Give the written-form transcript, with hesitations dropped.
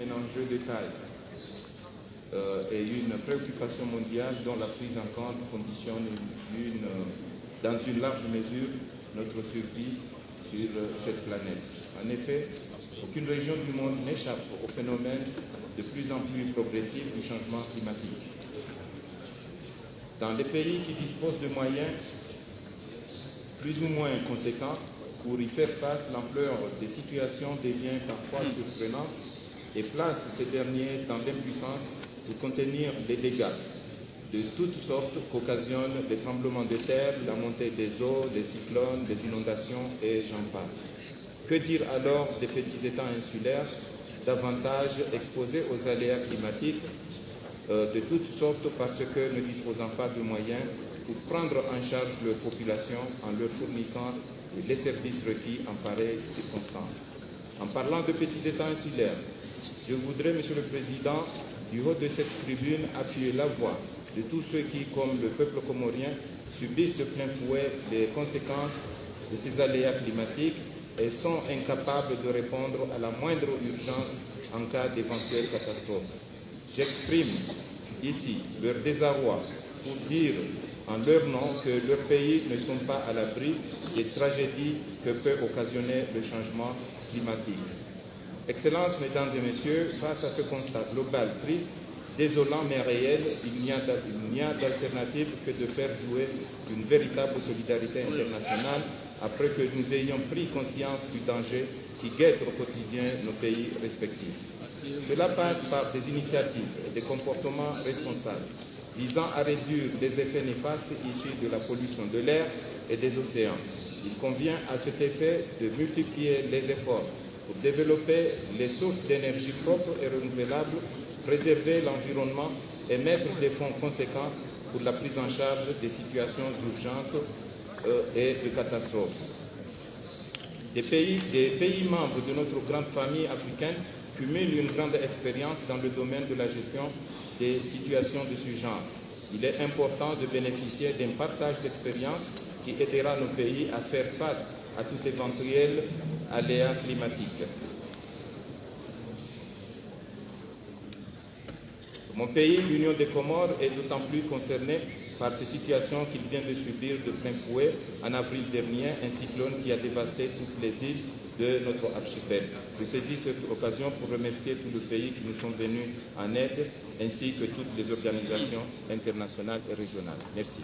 un enjeu de taille et une préoccupation mondiale dont la prise en compte conditionne dans une large mesure notre survie sur cette planète. En effet, aucune région du monde n'échappe au phénomène de plus en plus progressif du changement climatique. Dans les pays qui disposent de moyens plus ou moins conséquents pour y faire face, l'ampleur des situations devient parfois surprenante et place ces derniers dans l'impuissance pour contenir les dégâts de toutes sortes qu'occasionnent les tremblements de terre, la montée des eaux, les cyclones, les inondations et j'en passe. Que dire alors des petits États insulaires, davantage exposés aux aléas climatiques de toutes sortes parce que ne disposant pas de moyens pour prendre en charge leur population en leur fournissant les services requis en pareilles circonstances. En parlant de petits États insulaires, je voudrais, Monsieur le Président, du haut de cette tribune, appuyer la voix de tous ceux qui, comme le peuple comorien, subissent de plein fouet les conséquences de ces aléas climatiques et sont incapables de répondre à la moindre urgence en cas d'éventuelle catastrophe. J'exprime ici leur désarroi pour dire en leur nom que leurs pays ne sont pas à l'abri des tragédies que peut occasionner le changement climatique. Excellences, Mesdames et Messieurs, face à ce constat global triste, désolant mais réel, il n'y a d'alternative que de faire jouer une véritable solidarité internationale après que nous ayons pris conscience du danger qui guette au quotidien nos pays respectifs. Cela passe par des initiatives et des comportements responsables visant à réduire les effets néfastes issus de la pollution de l'air et des océans. Il convient à cet effet de multiplier les efforts pour développer les sources d'énergie propres et renouvelables, préserver l'environnement et mettre des fonds conséquents pour la prise en charge des situations d'urgence et de catastrophe. Des pays membres de notre grande famille africaine cumulent une grande expérience dans le domaine de la gestion des situations de ce genre. Il est important de bénéficier d'un partage d'expérience qui aidera nos pays à faire face à tout éventuel aléa climatique. Mon pays, l'Union des Comores, est d'autant plus concerné par ces situations qu'il vient de subir de plein fouet en avril dernier un cyclone qui a dévasté toutes les îles de notre archipel. Je saisis cette occasion pour remercier tous les pays qui nous sont venus en aide, ainsi que toutes les organisations internationales et régionales. Merci.